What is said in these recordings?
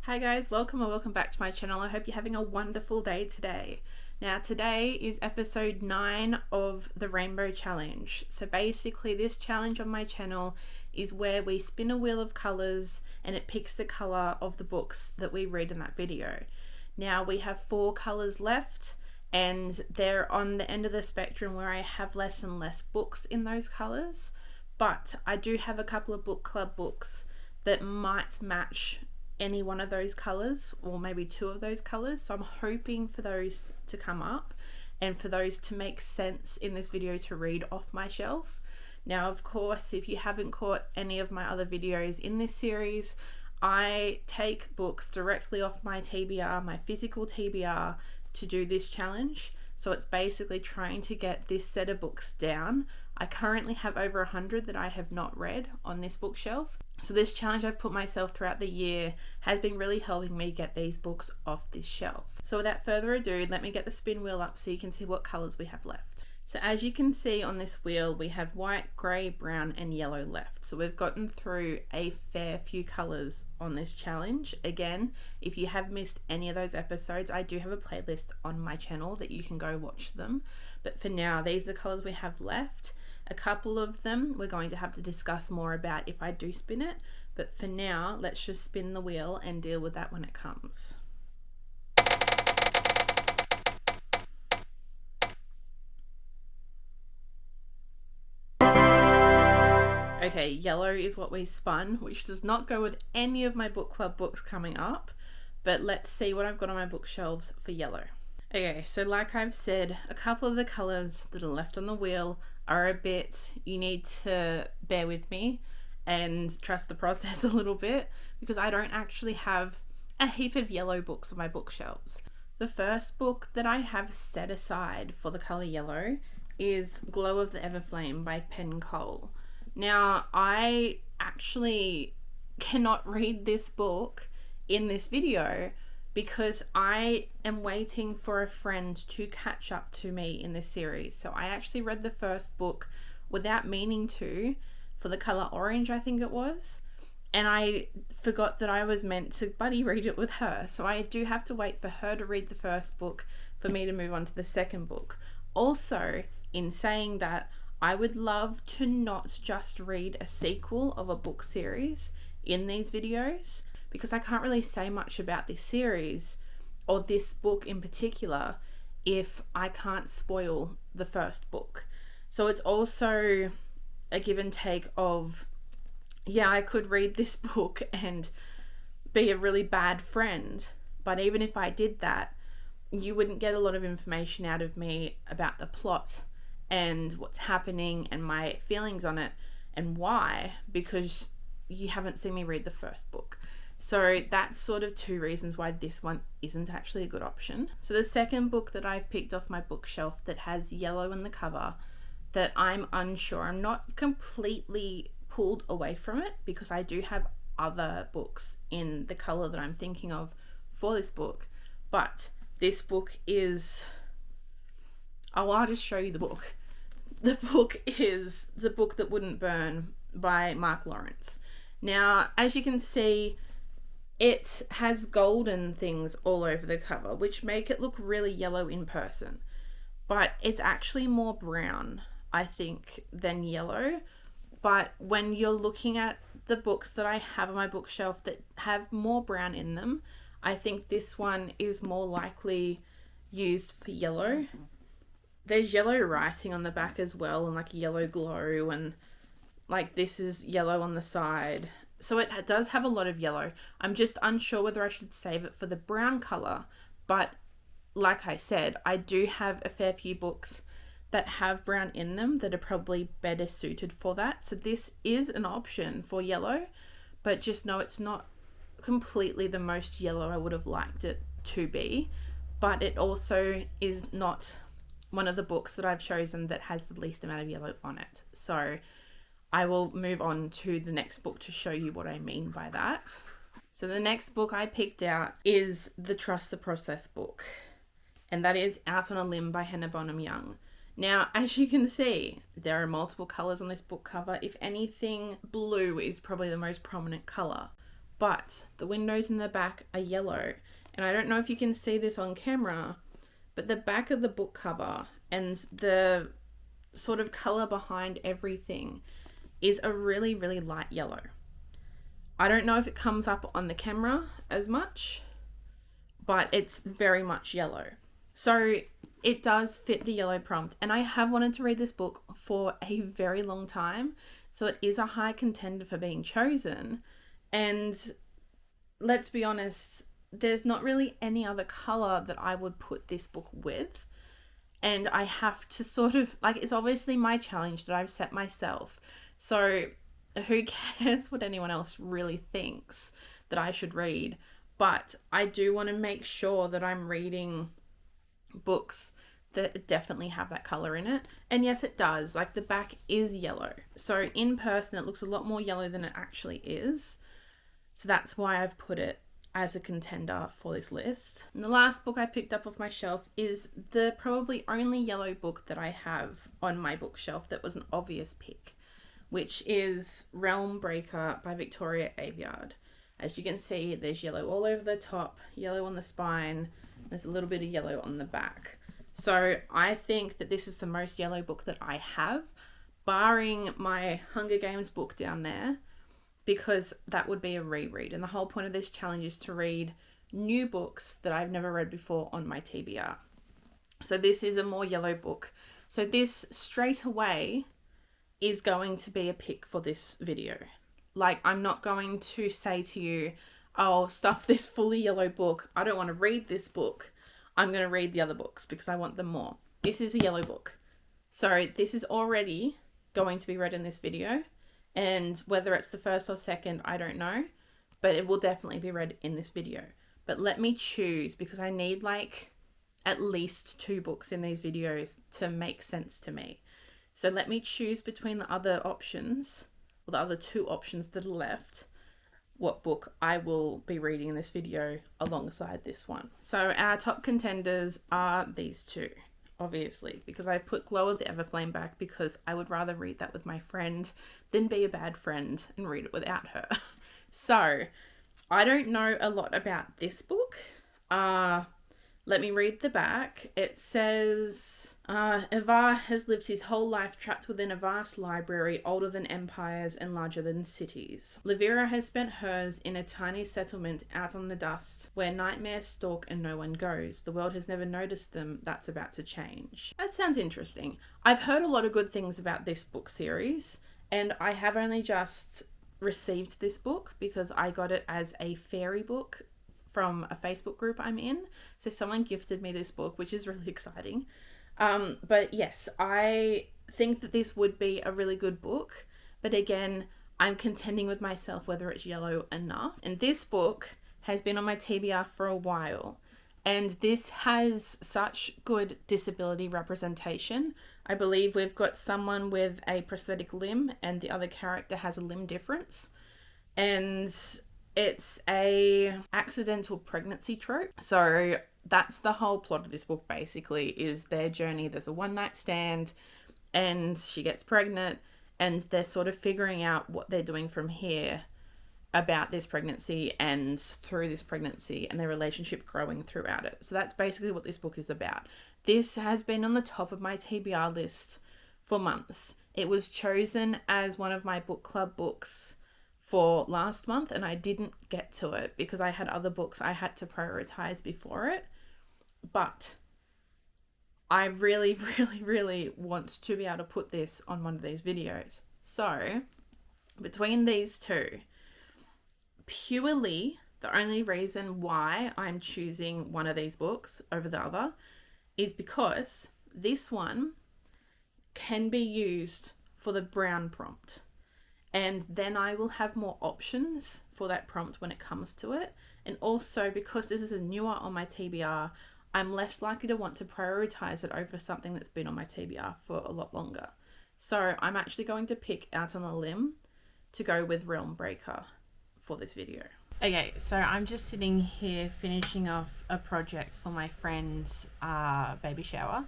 Hi guys, welcome or welcome back to my channel. I hope you're having a wonderful day today. Now today is episode 9 of the Rainbow Challenge. So basically this challenge on my channel is where we spin a wheel of colours and it picks the colour of the books that we read in that video. Now we have 4 colours left and they're on the end of the spectrum where I have less and less books in those colours, but I do have a couple of book club books that might match any one of those colours or maybe 2 of those colours, so I'm hoping for those to come up and for those to make sense in this video to read off my shelf. Now of course, if you haven't caught any of my other videos in this series, I take books directly off my TBR, my physical TBR, to do this challenge. So it's basically trying to get this set of books down. I currently have over 100 that I have not read on this bookshelf. So this challenge I've put myself throughout the year has been really helping me get these books off this shelf. So without further ado, let me get the spin wheel up so you can see what colours we have left. So as you can see on this wheel, we have white, grey, brown and yellow left. So we've gotten through a fair few colours on this challenge. Again, if you have missed any of those episodes, I do have a playlist on my channel that you can go watch them. But for now, these are the colours we have left. A couple of them we're going to have to discuss more about if I do spin it, but for now let's just spin the wheel and deal with that when it comes. Okay, yellow is what we spun, which does not go with any of my book club books coming up, but let's see what I've got on my bookshelves for yellow. Okay, so like I've said, a couple of the colours that are left on the wheel are a bit, you need to bear with me and trust the process a little bit because I don't actually have a heap of yellow books on my bookshelves. The first book that I have set aside for the colour yellow is Glow of the Everflame by Penn Cole. Now, I actually cannot read this book in this video because I am waiting for a friend to catch up to me in this series. So I actually read the first book without meaning to, for the colour orange I think it was, and I forgot that I was meant to buddy read it with her. So I do have to wait for her to read the first book for me to move on to the second book. Also, in saying that, I would love to not just read a sequel of a book series in these videos, because I can't really say much about this series or this book in particular if I can't spoil the first book. So it's also a give and take of, yeah, I could read this book and be a really bad friend, but even if I did that, you wouldn't get a lot of information out of me about the plot and what's happening and my feelings on it and why, because you haven't seen me read the first book. So that's sort of 2 reasons why this one isn't actually a good option. So the second book that I've picked off my bookshelf that has yellow in the cover that I'm unsure, I'm not completely pulled away from it because I do have other books in the colour that I'm thinking of for this book, but this book is, oh, I'll just show you the book. The book is The Book That Wouldn't Burn by Mark Lawrence. Now, as you can see, it has golden things all over the cover, which make it look really yellow in person. But it's actually more brown, I think, than yellow. But when you're looking at the books that I have on my bookshelf that have more brown in them, I think this one is more likely used for yellow. There's yellow writing on the back as well, and like a yellow glow, and like this is yellow on the side. So it does have a lot of yellow. I'm just unsure whether I should save it for the brown colour, but like I said, I do have a fair few books that have brown in them that are probably better suited for that. So this is an option for yellow, but just know it's not completely the most yellow I would have liked it to be, but it also is not one of the books that I've chosen that has the least amount of yellow on it. So I will move on to the next book to show you what I mean by that. So the next book I picked out is the Trust the Process book, and that is Out on a Limb by Hannah Bonham Young. Now, as you can see, there are multiple colours on this book cover. If anything, blue is probably the most prominent colour. but the windows in the back are yellow. And I don't know if you can see this on camera, but the back of the book cover and the sort of color behind everything is a really, really light yellow. I don't know if it comes up on the camera as much, but it's very much yellow. So it does fit the yellow prompt. And I have wanted to read this book for a very long time. So it is a high contender for being chosen. And let's be honest, there's not really any other color that I would put this book with. And I have to sort of, like, it's obviously my challenge that I've set myself. So who cares what anyone else really thinks that I should read? But I do want to make sure that I'm reading books that definitely have that color in it. And yes, it does. Like, the back is yellow. So in person, it looks a lot more yellow than it actually is. So that's why I've put it as a contender for this list. And the last book I picked up off my shelf is the probably only yellow book that I have on my bookshelf that was an obvious pick, which is Realm Breaker by Victoria Aveyard. As you can see, there's yellow all over the top, yellow on the spine, there's a little bit of yellow on the back. So I think that this is the most yellow book that I have, barring my Hunger Games book down there, because that would be a reread. And the whole point of this challenge is to read new books that I've never read before on my TBR. So this is a more yellow book. So this straight away is going to be a pick for this video. Like, I'm not going to say to you, oh, stuff this fully yellow book. I don't want to read this book. I'm going to read the other books because I want them more. This is a yellow book. So this is already going to be read in this video. And whether it's the first or second, I don't know. But it will definitely be read in this video. But let me choose, because I need like at least 2 books in these videos to make sense to me. So let me choose between the other options, or the other 2 options that are left, what book I will be reading in this video alongside this one. So our top contenders are these 2, obviously, because I put Glow of the Everflame back because I would rather read that with my friend than be a bad friend and read it without her. So I don't know a lot about this book. Let me read the back. It says, Ivar has lived his whole life trapped within a vast library older than empires and larger than cities. Livira has spent hers in a tiny settlement out on the dust where nightmares stalk and no one goes. The world has never noticed them. That's about to change. That sounds interesting. I've heard a lot of good things about this book series, and I have only just received this book because I got it as a fairy book from a Facebook group I'm in. So someone gifted me this book, which is really exciting. But yes, I think that this would be a really good book. But again, I'm contending with myself whether it's yellow enough. And this book has been on my TBR for a while. And this has such good disability representation. I believe we've got someone with a prosthetic limb and the other character has a limb difference. And it's a accidental pregnancy trope. So that's the whole plot of this book, basically, is their journey. There's a one-night stand and she gets pregnant and they're sort of figuring out what they're doing from here about this pregnancy and through this pregnancy and their relationship growing throughout it. So that's basically what this book is about. This has been on the top of my TBR list for months. It was chosen as one of my book club books for last month and I didn't get to it because I had other books I had to prioritize before it. But I really, really, really want to be able to put this on one of these videos. So between these 2, purely the only reason why I'm choosing one of these books over the other is because this one can be used for the brown prompt. And then I will have more options for that prompt when it comes to it. And also because this is a newer on my TBR, I'm less likely to want to prioritize it over something that's been on my TBR for a lot longer. So I'm actually going to pick out on a limb to go with Realm Breaker for this video. Okay, so I'm just sitting here finishing off a project for my friend's baby shower.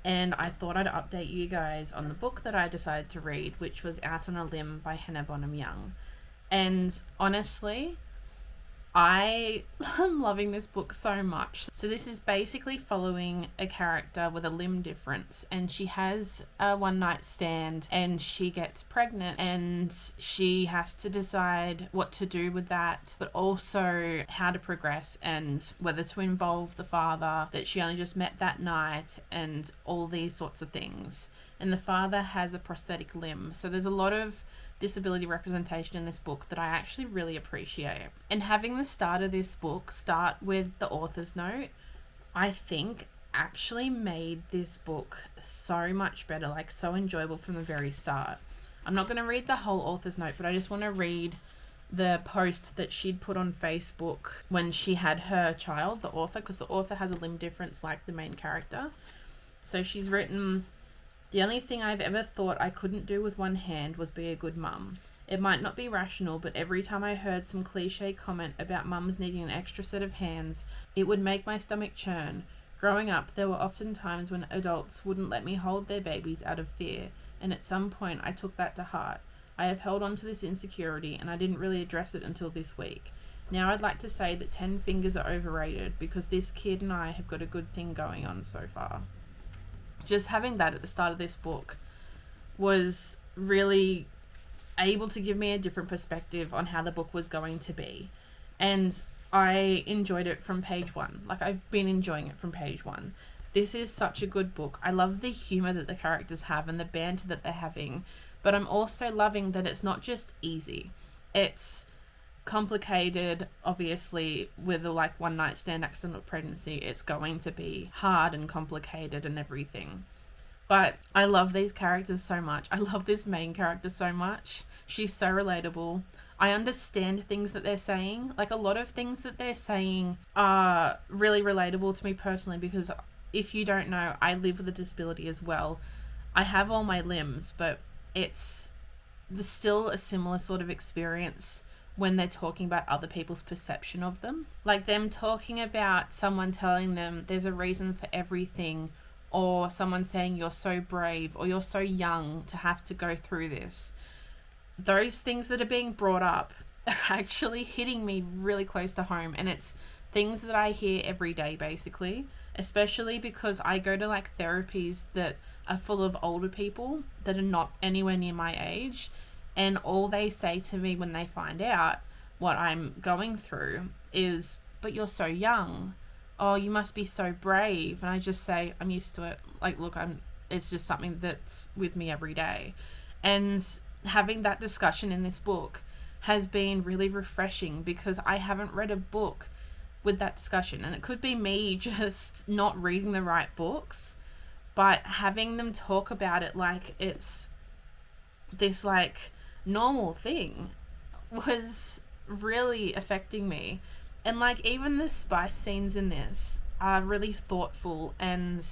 And I thought I'd update you guys on the book that I decided to read, which was Out on a Limb by Hannah Bonham Young. And honestly, I am loving this book so much. So this is basically following a character with a limb difference, and she has a one night stand and she gets pregnant, and she has to decide what to do with that, but also how to progress and whether to involve the father that she only just met that night and all these sorts of things. And the father has a prosthetic limb. So there's a lot of disability representation in this book that I actually really appreciate. And having the start of this book start with the author's note, I think actually made this book so much better, like so enjoyable from the very start. I'm not going to read the whole author's note, but I just want to read the post that she'd put on Facebook when she had her child, the author, because the author has a limb difference like the main character. So she's written, "The only thing I've ever thought I couldn't do with one hand was be a good mum. It might not be rational, but every time I heard some cliche comment about mums needing an extra set of hands, it would make my stomach churn. Growing up, there were often times when adults wouldn't let me hold their babies out of fear, and at some point I took that to heart. I have held on to this insecurity, and I didn't really address it until this week. Now I'd like to say that 10 fingers are overrated, because this kid and I have got a good thing going on so far." Just having that at the start of this book was really able to give me a different perspective on how the book was going to be. And I enjoyed it from page one. Like, I've been enjoying it from page one. This is such a good book. I love the humor that the characters have and the banter that they're having, but I'm also loving that it's not just easy. It's complicated, obviously. With a one night stand accidental pregnancy, it's going to be hard and complicated and everything, but I love these characters so much. I love this main character so much. She's so relatable. I understand things that they're saying. Like, a lot of things that they're saying are really relatable to me personally, because if you don't know, I live with a disability as well. I have all my limbs, but it's still a similar sort of experience when they're talking about other people's perception of them. Like them talking about someone telling them there's a reason for everything, or someone saying you're so brave or you're so young to have to go through this. Those things that are being brought up are actually hitting me really close to home, and it's things that I hear every day basically, especially because I go to therapies that are full of older people that are not anywhere near my age. And all they say to me when they find out what I'm going through is, "But you're so young. Oh, you must be so brave." And I just say, I'm used to it. Look, it's just something that's with me every day. And having that discussion in this book has been really refreshing, because I haven't read a book with that discussion. And it could be me just not reading the right books, but having them talk about it like it's this normal thing was really affecting me. And even the spice scenes in this are really thoughtful and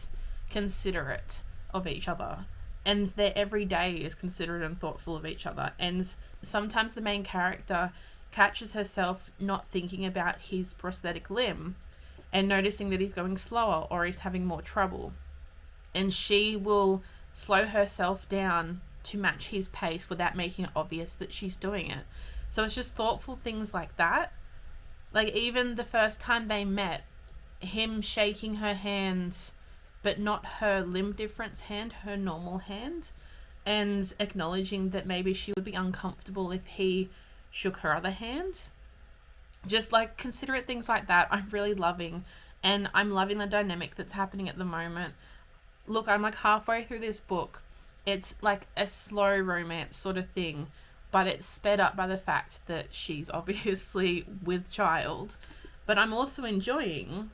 considerate of each other, and their everyday is considerate and thoughtful of each other. And sometimes the main character catches herself not thinking about his prosthetic limb and noticing that he's going slower or he's having more trouble, and she will slow herself down to match his pace without making it obvious that she's doing it. So it's just thoughtful things like that. Even the first time they met, him shaking her hand, but not her limb difference hand, her normal hand, and acknowledging that maybe she would be uncomfortable if he shook her other hand. Just considerate things like that I'm really loving, and I'm loving the dynamic that's happening at the moment. Look, I'm halfway through this book. It's a slow romance sort of thing, but it's sped up by the fact that she's obviously with child. But I'm also enjoying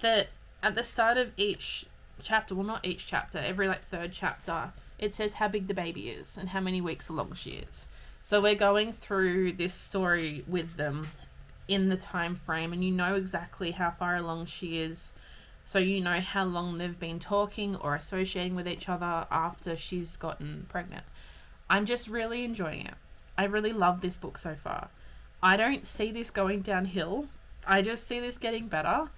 that at the start of each chapter, well, not each chapter, every third chapter, it says how big the baby is and how many weeks along she is. So we're going through this story with them in the time frame, and you know exactly how far along she is. So you know how long they've been talking or associating with each other after she's gotten pregnant. I'm just really enjoying it. I really love this book so far. I don't see this going downhill. I just see this getting better.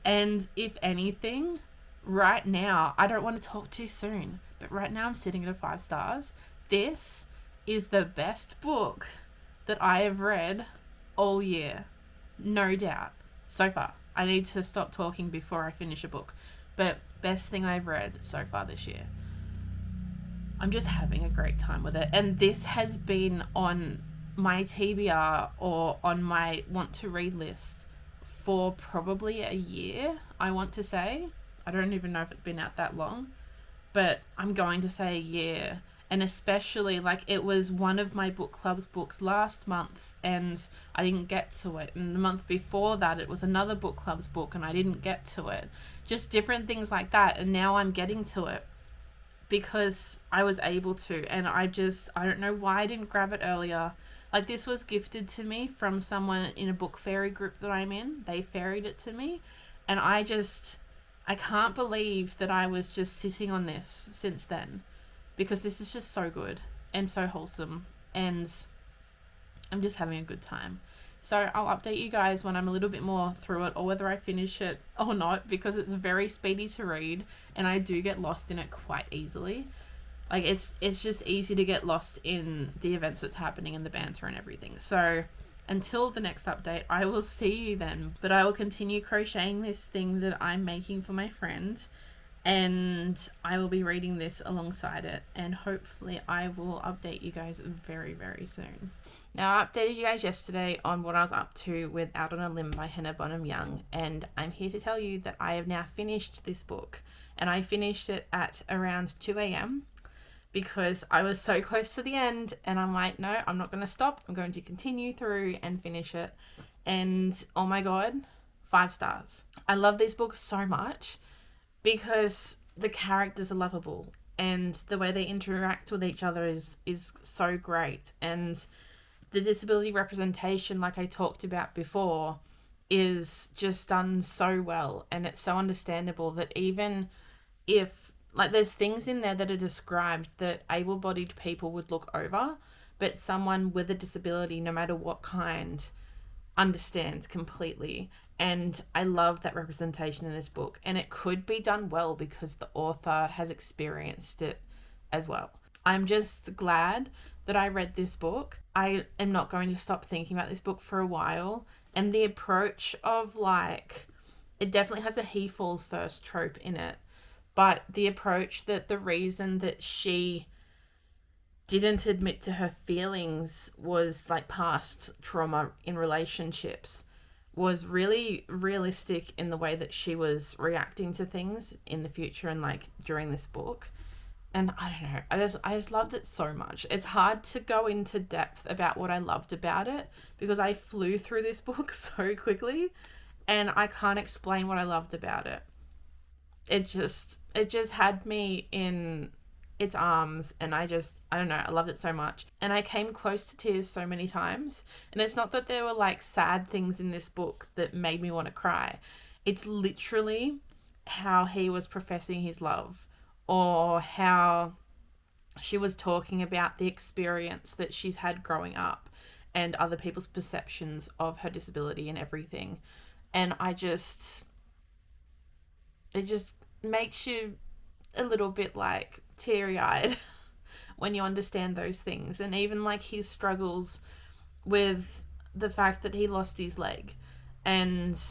And if anything, right now, I don't want to talk too soon, but right now I'm sitting at a 5 stars. This is the best book that I have read all year. no doubt. So far. I need to stop talking before I finish a book. But best thing I've read so far this year. I'm just having a great time with it. And this has been on my TBR or on my want to read list for probably a year, I want to say. I don't even know if it's been out that long, but I'm going to say a year. And especially, like, it was one of my book club's books last month and I didn't get to it. And the month before that, it was another book club's book and I didn't get to it. Just different things like that. And now I'm getting to it because I was able to. And I don't know why I didn't grab it earlier. Like, this was gifted to me from someone in a book fairy group that I'm in. They fairied it to me. And I can't believe that I was just sitting on this since then. Because this is just so good and so wholesome and I'm just having a good time. So I'll update you guys when I'm a little bit more through it or whether I finish it or not, because it's very speedy to read and I do get lost in it quite easily. Like, it's just easy to get lost in the events that's happening and the banter and everything. So until the next update, I will see you then. But I will continue crocheting this thing that I'm making for my friend. And I will be reading this alongside it, and hopefully I will update you guys very, very soon. Now, I updated you guys yesterday on what I was up to with Out on a Limb by Hannah Bonham Young, and I'm here to tell you that I have now finished this book, and I finished it at around 2 a.m. because I was so close to the end, and I'm like, no, I'm not going to stop. I'm going to continue through and finish it. And oh my God, 5 stars. I love this book so much, because the characters are lovable and the way they interact with each other is so great. And the disability representation, like I talked about before, is just done so well. And it's so understandable that even if, like, there's things in there that are described that able-bodied people would look over, but someone with a disability, no matter what kind, understands completely. And I love that representation in this book. And it could be done well because the author has experienced it as well. I'm just glad that I read this book. I am not going to stop thinking about this book for a while. And the approach of, like, it definitely has a he falls first trope in it. But the approach that the reason that she didn't admit to her feelings was, like, past trauma in relationships was really realistic in the way that she was reacting to things in the future and, like, during this book. And I don't know, I just loved it so much. It's hard to go into depth about what I loved about it because I flew through this book so quickly and I can't explain what I loved about it. It just had me in its arms, and I don't know, I loved it so much. And I came close to tears so many times. And it's not that there were, like, sad things in this book that made me want to cry. It's literally how he was professing his love, or how she was talking about the experience that she's had growing up and other people's perceptions of her disability and everything. And it just makes you a little bit, like, teary-eyed when you understand those things. And even, like, his struggles with the fact that he lost his leg and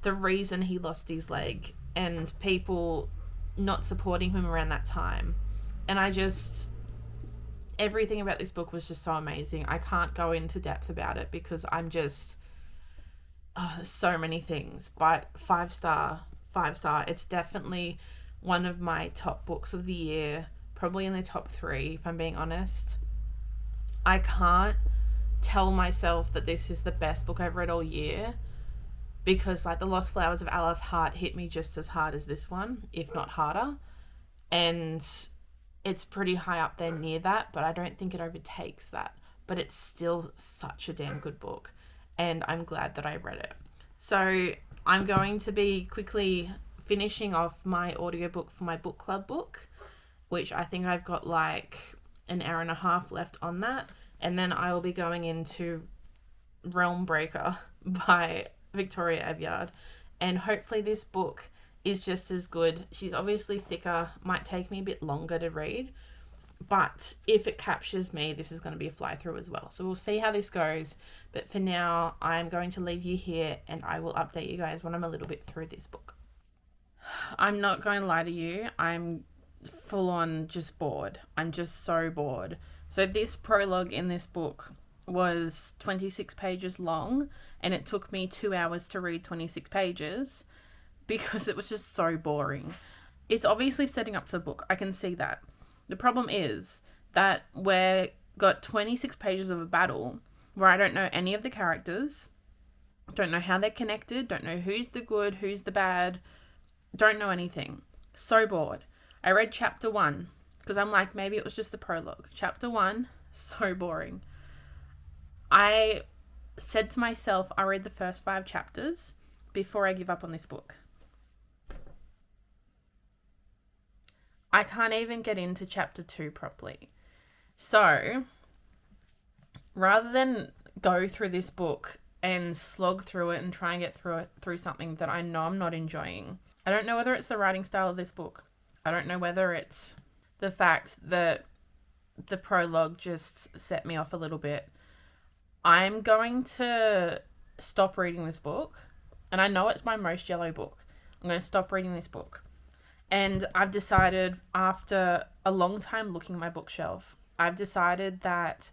the reason he lost his leg and people not supporting him around that time. And everything about this book was just so amazing. I can't go into depth about it because I'm just so many things. But 5 star. It's definitely one of my top books of the year, probably in the top 3, if I'm being honest. I can't tell myself that this is the best book I've read all year because, like, The Lost Flowers of Allah's Heart hit me just as hard as this one, if not harder. And it's pretty high up there near that, but I don't think it overtakes that. But it's still such a damn good book, and I'm glad that I read it. So I'm going to be quickly finishing off my audiobook for my book club book, which I think I've got like an hour and a half left on that. And then I will be going into Realm Breaker by Victoria Aveyard. And hopefully this book is just as good. She's obviously thicker, might take me a bit longer to read, But if it captures me, this is going to be a fly through as well. So we'll see how this goes. But for now, I'm going to leave you here and I will update you guys when I'm a little bit through this book. I'm not going to lie to you. I'm full on just bored. I'm just so bored. So this prologue in this book was 26 pages long, and it took me 2 hours to read 26 pages because it was just so boring. It's obviously setting up for the book. I can see that. The problem is that we've got 26 pages of a battle where I don't know any of the characters, don't know how they're connected, don't know who's the good, who's the bad, don't know anything. So bored. I read chapter 1 because I'm like, maybe it was just the prologue. Chapter 1, so boring. I said to myself, I'll read the first 5 chapters before I give up on this book. I can't even get into chapter 2 properly. So, rather than go through this book and slog through it and try and get through something that I know I'm not enjoying, I don't know whether it's the writing style of this book. I don't know whether it's the fact that the prologue just set me off a little bit. I'm going to stop reading this book. And I know it's my most yellow book. I'm going to stop reading this book. And I've decided, after a long time looking at my bookshelf, I've decided that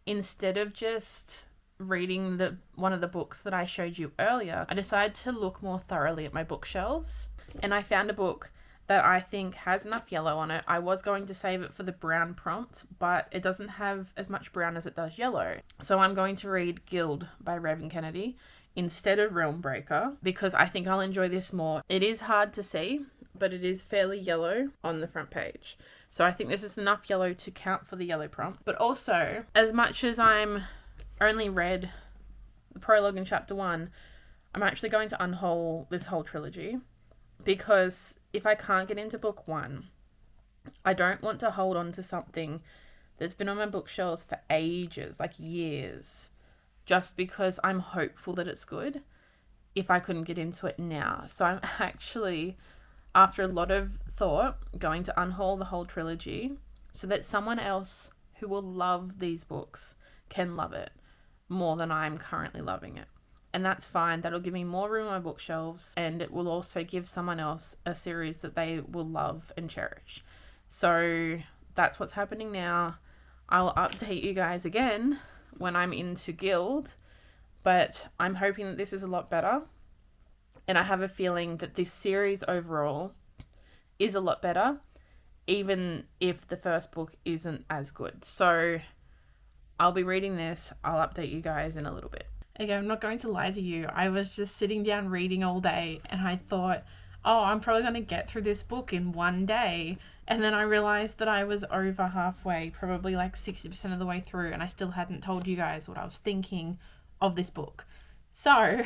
instead of just reading one of the books that I showed you earlier, I decided to look more thoroughly at my bookshelves. And I found a book that I think has enough yellow on it. I was going to save it for the brown prompt, but it doesn't have as much brown as it does yellow. So I'm going to read Guild by Raven Kennedy instead of Realmbreaker because I think I'll enjoy this more. It is hard to see, but it is fairly yellow on the front page. So I think this is enough yellow to count for the yellow prompt. But also, as much as I'm only read the prologue in chapter 1, I'm actually going to unhaul this whole trilogy because if I can't get into book 1, I don't want to hold on to something that's been on my bookshelves for ages, like years, just because I'm hopeful that it's good if I couldn't get into it now. So I'm actually, after a lot of thought, going to unhaul the whole trilogy so that someone else who will love these books can love it more than I'm currently loving it. And that's fine. That'll give me more room on my bookshelves, and it will also give someone else a series that they will love and cherish. So that's what's happening now. I'll update you guys again when I'm into Guild, but I'm hoping that this is a lot better. And I have a feeling that this series overall is a lot better, even if the first book isn't as good. So I'll be reading this. I'll update you guys in a little bit. Okay, I'm not going to lie to you. I was just sitting down reading all day and I thought, oh, I'm probably going to get through this book in one day. And then I realized that I was over halfway, probably like 60% of the way through, and I still hadn't told you guys what I was thinking of this book. So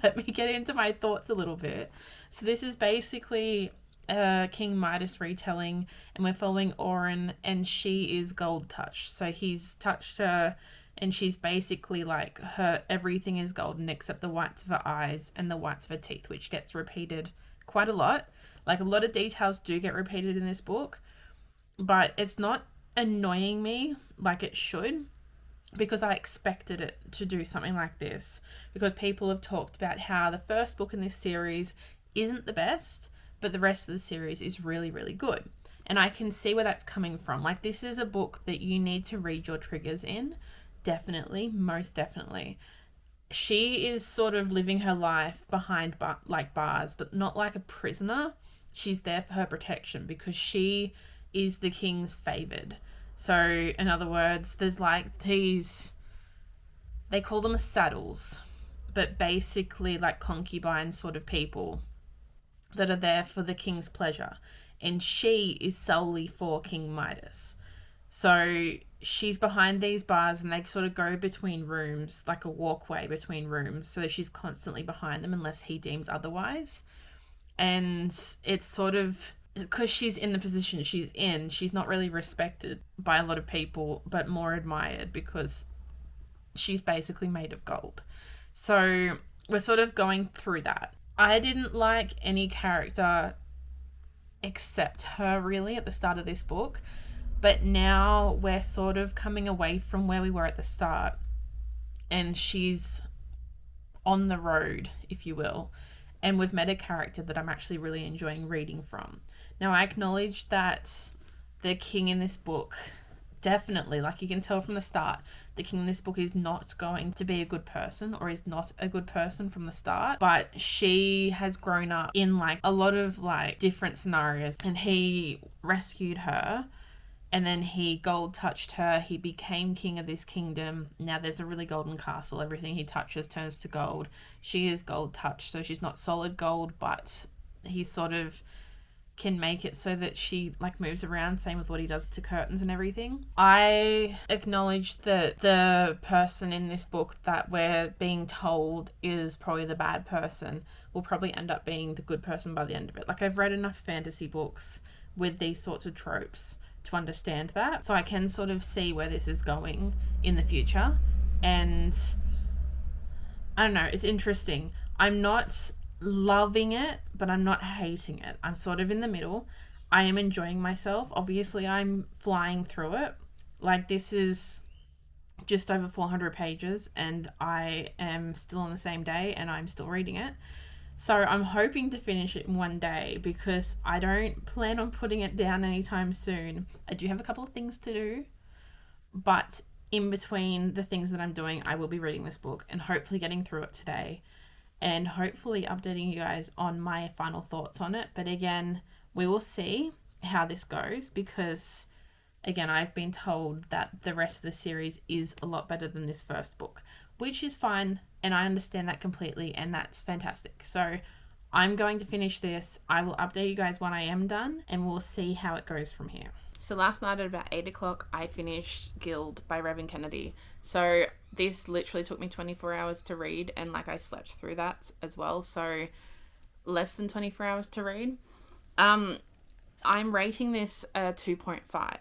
let me get into my thoughts a little bit. So this is basically a King Midas retelling, and we're following Auron, and she is gold touched. So he's touched her, and she's basically like, her everything is golden except the whites of her eyes and the whites of her teeth, which gets repeated quite a lot. Like, a lot of details do get repeated in this book, but it's not annoying me like it should, because I expected it to do something like this, because people have talked about how the first book in this series isn't the best, but the rest of the series is really, really good. And I can see where that's coming from. Like, this is a book that you need to read your triggers in. Definitely, most definitely. She is sort of living her life behind bars, but not like a prisoner. She's there for her protection because she is the king's favored. So, in other words, there's like these, they call them saddles, but basically like concubines sort of people that are there for the king's pleasure. And she is solely for King Midas. So she's behind these bars, and they sort of go between rooms, like a walkway between rooms, so that she's constantly behind them unless he deems otherwise. And it's sort of, because she's in the position she's in, she's not really respected by a lot of people, but more admired because she's basically made of gold. So we're sort of going through that. I didn't like any character except her really at the start of this book, But now we're sort of coming away from where we were at the start, and she's on the road, if you will. And we've met a character that I'm actually really enjoying reading from. Now, I acknowledge that the king in this book, definitely, like you can tell from the start, the king in this book is not going to be a good person, or is not a good person from the start. But she has grown up in like a lot of like different scenarios, and he rescued her. And then he gold touched her. He became king of this kingdom. Now there's a really golden castle. Everything he touches turns to gold. She is gold touched, so she's not solid gold, but he sort of can make it so that she like moves around. Same with what he does to curtains and everything. I acknowledge that the person in this book that we're being told is probably the bad person will probably end up being the good person by the end of it. Like, I've read enough fantasy books with these sorts of tropes to understand that, so I can sort of see where this is going in the future. And I don't know, it's interesting. I'm not loving it, but I'm not hating it. I'm sort of in the middle. I am enjoying myself. Obviously, I'm flying through it. Like, this is just over 400 pages and I am still on the same day and I'm still reading it. So I'm hoping to finish it in one day, because I don't plan on putting it down anytime soon. I do have a couple of things to do, but in between the things that I'm doing, I will be reading this book and hopefully getting through it today, and hopefully updating you guys on my final thoughts on it. But again, we will see how this goes, because again, I've been told that the rest of the series is a lot better than this first book, which is fine, and I understand that completely, and that's fantastic. So I'm going to finish this. I will update you guys when I am done, and we'll see how it goes from here. So last night at about 8 o'clock, I finished Guild by Revan Kennedy. So this literally took me 24 hours to read, and like I slept through that as well. So less than 24 hours to read. I'm rating this a 2.5,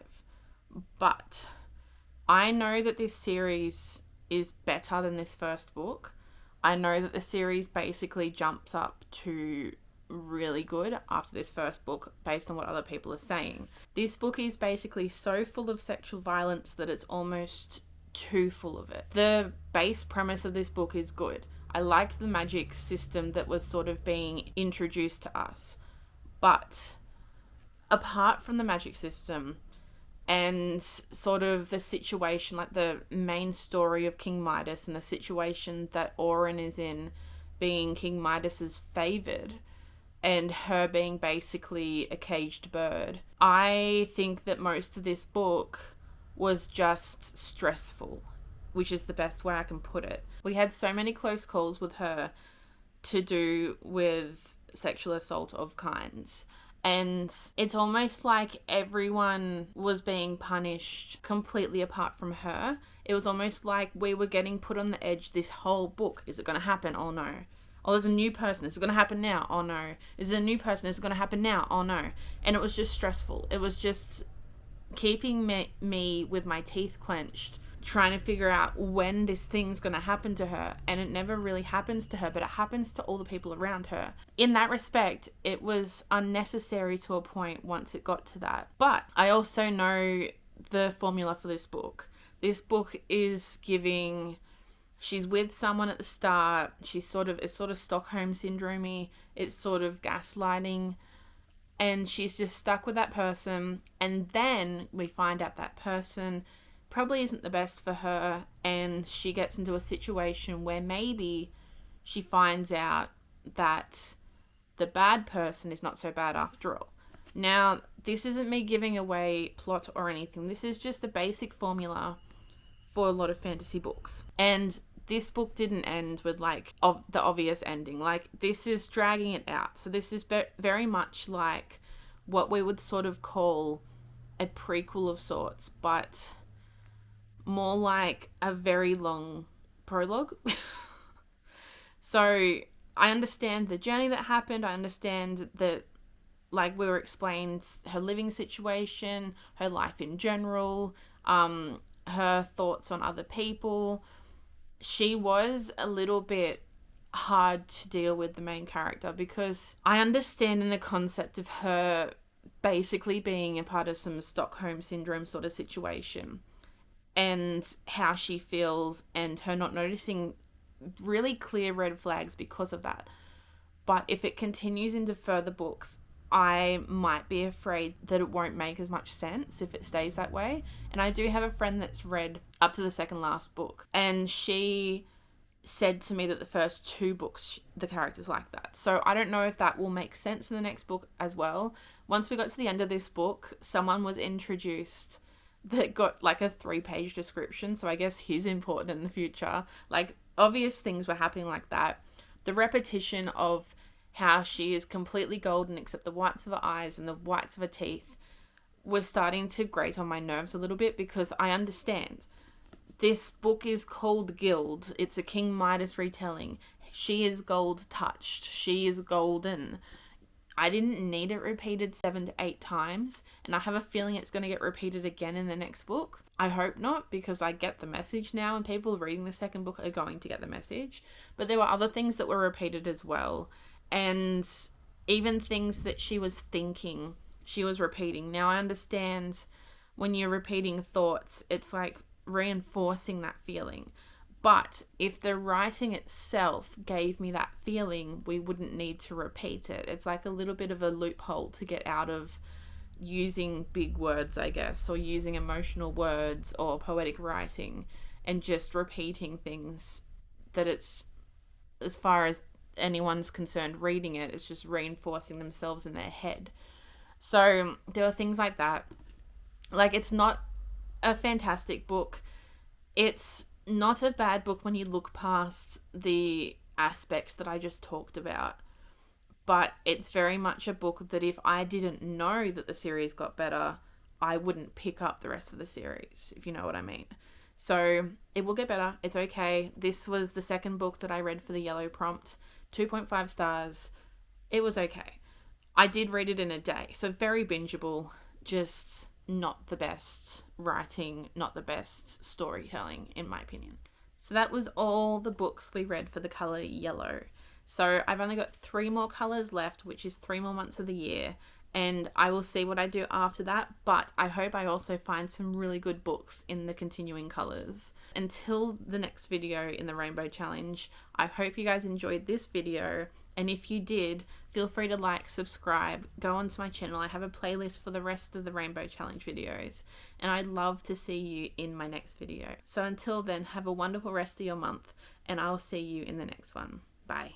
but I know that this series is better than this first book. I know that the series basically jumps up to really good after this first book based on what other people are saying. This book is basically so full of sexual violence that it's almost too full of it. The base premise of this book is good. I liked the magic system that was sort of being introduced to us. But apart from the magic system and sort of the situation, like the main story of King Midas and the situation that Oren is in, being King Midas's favored and her being basically a caged bird, I think that most of this book was just stressful, which is the best way I can put it. We had so many close calls with her to do with sexual assault of kinds. And it's almost like everyone was being punished completely apart from her. It was almost like we were getting put on the edge this whole book. Is it going to happen? Oh no. Oh, there's a new person. Is it going to happen now? Oh no. Is it a new person? Is it going to happen now? Oh no. And it was just stressful. It was just keeping me with my teeth clenched, trying to figure out when this thing's going to happen to her. And it never really happens to her, but it happens to all the people around her. In that respect, it was unnecessary to a point once it got to that. But I also know the formula for this book. This book is giving, she's with someone at the start. It's sort of Stockholm syndrome-y. It's sort of gaslighting. And she's just stuck with that person. And then we find out that person probably isn't the best for her, and she gets into a situation where maybe she finds out that the bad person is not so bad after all. Now, this isn't me giving away plot or anything. This is just a basic formula for a lot of fantasy books. And this book didn't end with like the obvious ending. Like, this is dragging it out. So this is very much like what we would sort of call a prequel of sorts, but more like a very long prologue. So I understand the journey that happened. I understand that, like, we were explained her living situation, her life in general, her thoughts on other people. She was a little bit hard to deal with, the main character, because I understand in the concept of her basically being a part of some Stockholm syndrome sort of situation, and how she feels, and her not noticing really clear red flags because of that. But if it continues into further books, I might be afraid that it won't make as much sense if it stays that way. And I do have a friend that's read up to the second last book, and she said to me that the first two books, the character's like that. So I don't know if that will make sense in the next book as well. Once we got to the end of this book, someone was introduced that got like a 3-page description. So I guess he's important in the future. Like, obvious things were happening like that. The repetition of how she is completely golden except the whites of her eyes and the whites of her teeth was starting to grate on my nerves a little bit, because I understand. This book is called Gild. It's a King Midas retelling. She is gold touched. She is golden. I didn't need it repeated 7 to 8 times, and I have a feeling it's going to get repeated again in the next book. I hope not, because I get the message now, and people reading the second book are going to get the message. But there were other things that were repeated as well, and even things that she was thinking, she was repeating. Now, I understand when you're repeating thoughts, it's like reinforcing that feeling. But if the writing itself gave me that feeling, we wouldn't need to repeat it. It's like a little bit of a loophole to get out of using big words, I guess, or using emotional words or poetic writing, and just repeating things that it's, as far as anyone's concerned reading it, it's just reinforcing themselves in their head. So there were things like that. Like, it's not a fantastic book. It's not a bad book when you look past the aspects that I just talked about. But it's very much a book that if I didn't know that the series got better, I wouldn't pick up the rest of the series, if you know what I mean. So it will get better. It's okay. This was the second book that I read for the yellow prompt. 2.5 stars. It was okay. I did read it in a day. So very bingeable. Just not the best writing, not the best storytelling, in my opinion. So that was all the books we read for the colour yellow. So I've only got 3 more colours left, which is 3 more months of the year, and I will see what I do after that, but I hope I also find some really good books in the continuing colours. Until the next video in the Rainbow Challenge, I hope you guys enjoyed this video, and if you did, feel free to like, subscribe, go onto my channel. I have a playlist for the rest of the Rainbow Challenge videos, and I'd love to see you in my next video. So until then, have a wonderful rest of your month, and I'll see you in the next one. Bye.